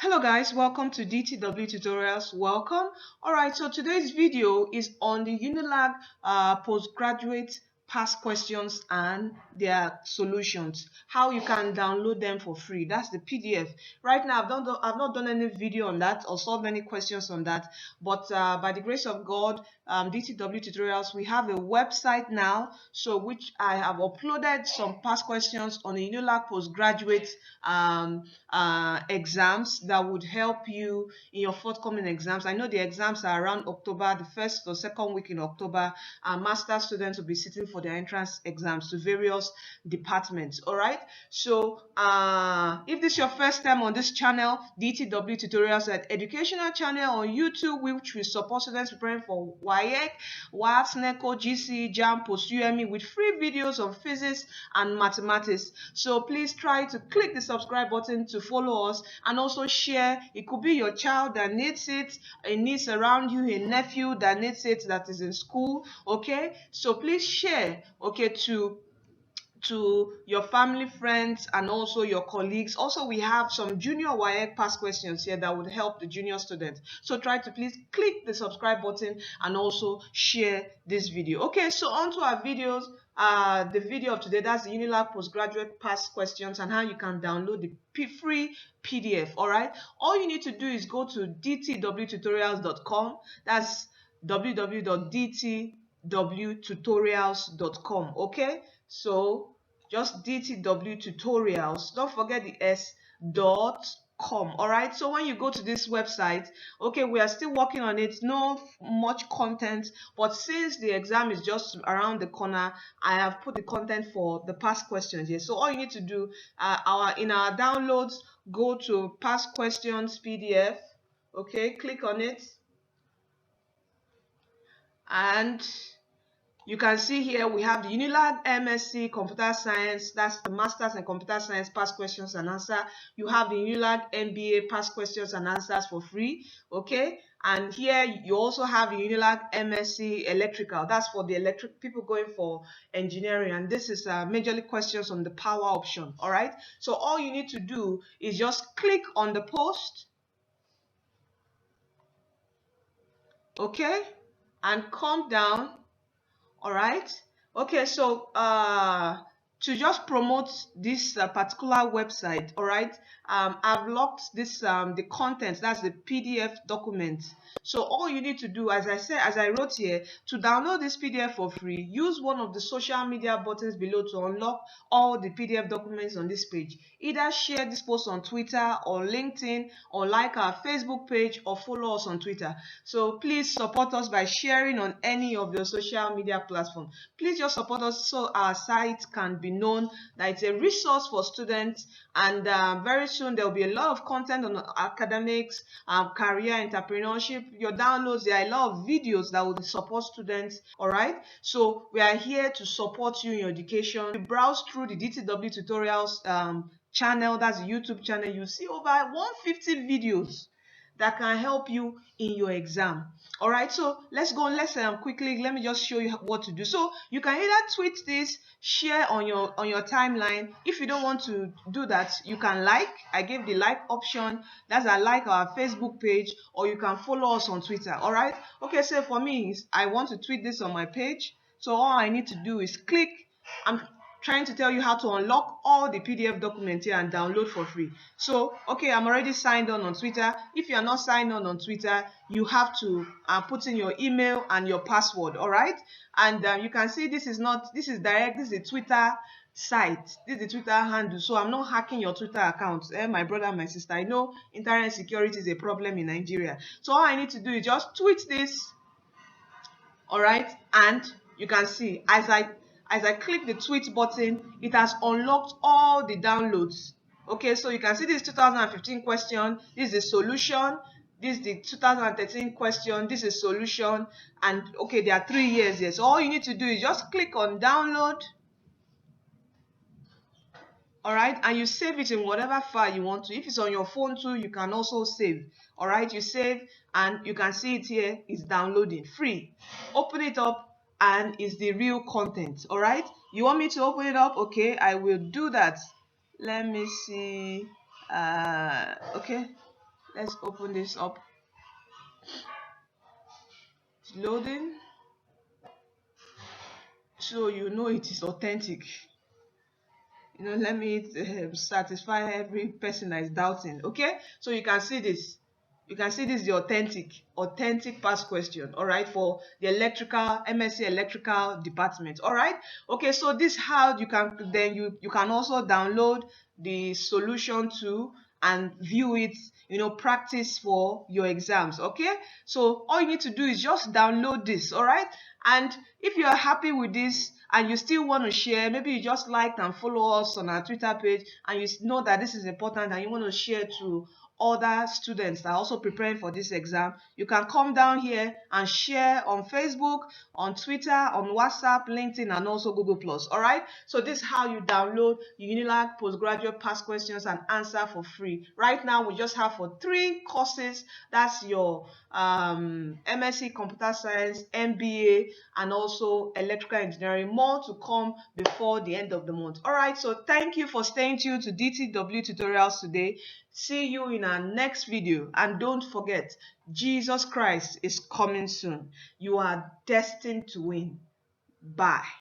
Hello guys, welcome to DTW Tutorials. Welcome. Alright, so today's video is on the UNILAG postgraduate past questions and their solutions. How you can download them for free. That's the PDF. Right now, I've not done any video on that or solved any questions on that. But by the grace of God, DTW Tutorials, we have a website now, so which I have uploaded some past questions on the UNILAG postgraduate exams that would help you in your forthcoming exams. I know the exams are around October, the first or second week in October, and master students will be sitting for their entrance exams to various departments. All right, so if this is your first time on this channel, DTW Tutorials, an educational channel on YouTube which will support students preparing for WAEC, WAS, NECO, GC, JAM, post-UME with free videos on physics and mathematics. So please try to click the subscribe button to follow us, and also share. It could be your child that needs it, a niece around you, a nephew that needs it, that is in school. Okay, so please share, okay, to your family, friends, and also your colleagues. Also, we have some junior WAEC past questions here that would help the junior students. So try to please click the subscribe button and also share this video. Okay, so on to our videos. The video of today, that's the UNILAG postgraduate past questions and how you can download the free PDF. All right, all you need to do is go to dtwtutorials.com. That's www.dtwtutorials.com. okay, so just DTW Tutorials, don't forget the s.com. all right, so when you go to this website, okay, we are still working on it, no much content, but since the exam is just around the corner, I have put the content for the past questions here. So all you need to do, in our downloads, go to past questions PDF, okay, click on it, and you can see here we have the UNILAG MSc Computer Science, that's the Masters in Computer Science past questions and answer. You have the UNILAG MBA past questions and answers for free, okay? And here you also have the UNILAG MSc Electrical, that's for the electric people going for engineering, and this is majorly questions on the power option. All right, so all you need to do is just click on the post, okay, and come down. All right, okay, so to just promote this particular website, all right, I've locked this the contents, that's the PDF document. So all you need to do, as I said, as I wrote here, to download this PDF for free, use one of the social media buttons below to unlock all the PDF documents on this page. Either share this post on Twitter or LinkedIn, or like our Facebook page, or follow us on Twitter. So please support us by sharing on any of your social media platforms. Please just support us so our site can be known that it's a resource for students, and very soon there will be a lot of content on academics, career, entrepreneurship. Your downloads, there are a lot of videos that will support students. All right, so we are here to support you in your education. You browse through the DTW Tutorials channel, that's the YouTube channel, you see over 150 videos that can help you in your exam. All right, so let's go. Let's quickly, let me just show you what to do. So you can either tweet this, share on your timeline. If you don't want to do that, you can like. I gave the like option, that's I like our Facebook page, or you can follow us on Twitter. All right, okay, so for me, I want to tweet this on my page, so all I need to do is click. I'm trying to tell you how to unlock all the PDF documents here and download for free. So okay, I'm already signed on Twitter. If you are not signed on Twitter, you have to put in your email and your password. All right, and you can see this is direct. This is a Twitter site, this is the Twitter handle, so I'm not hacking your Twitter account. My brother, my sister, I know internet security is a problem in Nigeria, so all I need to do is just tweet this. All right, and you can see as I click the tweet button, it has unlocked all the downloads. Okay, so you can see this 2015 question, this is the solution, this is the 2013 question, this is solution, and okay, there are 3 years here. So all you need to do is just click on download. All right, and you save it in whatever file you want to. If it's on your phone too, you can also save. All right, you save, and you can see it here, it's downloading free. Open it up, and it's the real content. All right, you want me to open it up? Okay, I will do that. Let me see. Okay, Let's open this up. It's loading, so you know it is authentic. Let me satisfy every person that is doubting. Okay, so you can see this. You can see this is the authentic past question. All right, for the MSc electrical department. All right. Okay, so this how you can then you can also download the solution to and view it, practice for your exams. Okay, so all you need to do is just download this. All right, and if you are happy with this and you still want to share, maybe you just liked and follow us on our Twitter page and you know that this is important and you want to share to other students that are also preparing for this exam, you can come down here and share on Facebook, on Twitter, on WhatsApp, LinkedIn, and also Google+. All right, so this is how you download UNILAG Postgraduate Past Questions and Answer for free. Right now we just have for 3 courses. That's your MSc Computer Science, MBA, and also Electrical Engineering. More to come before the end of the month. All right, so thank you for staying tuned to DTW Tutorials today. See you in our next video, and don't forget, Jesus Christ is coming soon. You are destined to win. Bye.